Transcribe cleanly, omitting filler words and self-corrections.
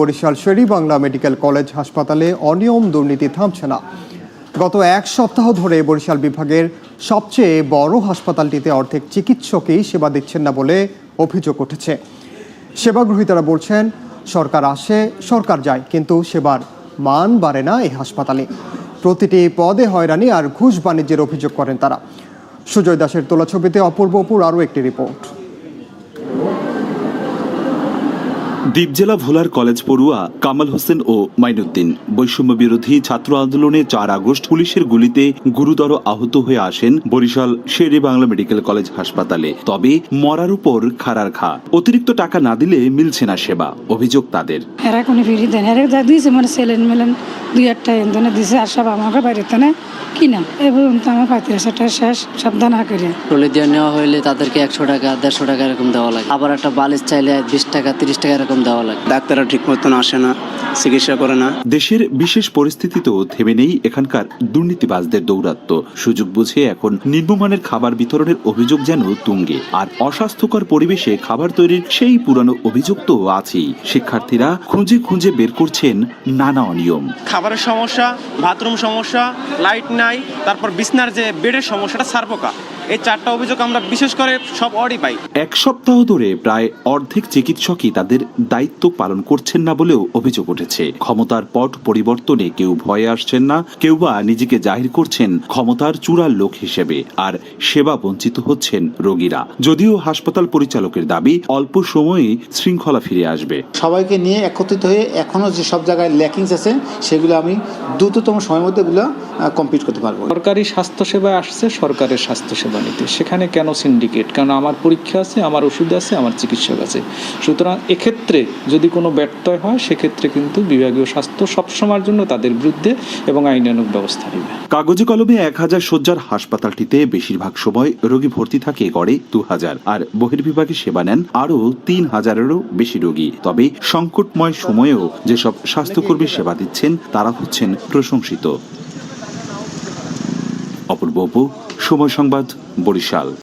Barishal Sher-e-Bangla medical college হাসপাতালে অনিয়ম দুর্নীতি থামছে না। গত এক সপ্তাহ ধরে বরিশাল বিভাগের সবচেয়ে বড় হাসপাতালটিতে অর্ধেক চিকিৎসকই সেবা দিচ্ছেন না বলে অভিযোগ উঠেছে। সেবাগ্রহীতারা বলছেন, সরকার আসে সরকার যায়, কিন্তু সেবার মান বাড়ে না এই হাসপাতালে। প্রতিটি পদে হয়রানি আর ঘুষ বাণিজ্যের অভিযোগ করেন তারা। সুজয় দাসের তোলা ছবিতে অপূর্ব অপুর আরও একটি রিপোর্ট। দ্বীপজেলা ভোলার কলেজ পড়ুয়া কামাল হোসেন ও মাইনুদ্দিন বৈষম্য বিরোধী ছাত্র আন্দোলনে 4 আগস্ট পুলিশের গুলিতে গুরুতর আহত হয়ে আসেন বরিশাল শের-ই-বাংলা মেডিকেল কলেজ হাসপাতালে। তবে মরার উপর খাড়ার ঘা, অতিরিক্ত টাকা না দিলে মিলছে না সেবা, অভিযোগ তাদের। এরা কোনো ফিরি দেন, এরা যা দিয়েছে মানে সেলেন মেলেন 2-1টা এনে দিয়েছে, আর সব আমাকে বাড়িতে না কিনা এ পর্যন্ত আমার 35,000 টাকা শেষ, সাবধান না করে টলে দিয়ে নেওয়া হইলে তাদেরকে 100 টাকা 150 টাকা এরকম দেওয়া লাগে। আবার একটা বালিশ চাইলে 20 টাকা 30 টাকা এরকম দেওয়া লাগে। ডাক্তাররা ঠিক মতন আসে না, চিকিৎসা করে না। দেশের বিশেষ পরিস্থিতিতেও থেমে নেই এখানকার দুর্নীতিবাজদের দৌরাত্ম্য। সুযোগ বুঝে এখন নিম্নমানের খাবার বিতরণের অভিযোগ যেন তুঙ্গে, আর অস্বাস্থ্যকর পরিবেশে খাবার তৈরির সেই পুরানো অভিযোগ তো আছেই। শিক্ষার্থীরা খুঁজে খুঁজে বের করছেন নানা অনিয়ম। খাবারের সমস্যা, বাথরুম সমস্যা, লাইট নাই, তারপর বিছনার যে বেডের সমস্যাটা সারপোকা, এই 4টা অভিযোগ আমরা বিশেষ করে সব অডি পাই। এক সপ্তাহ ধরে প্রায় অর্ধেক চিকিৎসকই তাদের দায়িত্ব পালন করছেন না বলেও অভিযোগ উঠেছে। ক্ষমতার পট পরিবর্তনে কেউ ভয়ে আসছেন না, কেউ বা নিজেকে জাহির করছেন ক্ষমতার চূড়ার লোক হিসেবে, আর সেবা বঞ্চিত হচ্ছেন রোগীরা। যদিও হাসপাতাল পরিচালকের দাবি অল্প সময়েই শৃঙ্খলা ফিরে আসবে। সবাইকে নিয়ে একত্রিত হয়ে এখনো যে সব জায়গায় ল্যাকিংস আছে সেগুলো আমি দ্রুততম সময়ের মধ্যে এগুলো কমপ্লিট করতে পারবো। সরকারি স্বাস্থ্যসেবা আসছে সরকারের স্বাস্থ্যসেবা নিতে, সেখানে কেন সিন্ডিকেট? কারণ আমার পরীক্ষা আছে, আমার ওষুধ আছে, আমার চিকিৎসক আছে। সুতরাং এক্ষেত্রে যদি কোনো ব্যত্যয় হয় সেক্ষেত্রে কিন্তু বিভাগীয় স্বাস্থ্য সবসময়ের জন্য তাদের বিরুদ্ধে এবং আইনানুগ ব্যবস্থা নেবে। কাগজে কলমে 1000 শয্যার হাসপাতালটিতে বেশিরভাগ সময় রোগী ভর্তি থাকে গড়ে 2000, আর বহির্বিভাগে সেবা নেন আরও 3000-এরও বেশি রোগী। তবে সংকটময় সময়েও যেসব স্বাস্থ্যকর্মী সেবা দিচ্ছেন তারা হচ্ছেন প্রশংসিত। অপূর্ব অপু, সময় সংবাদ, বরিশাল।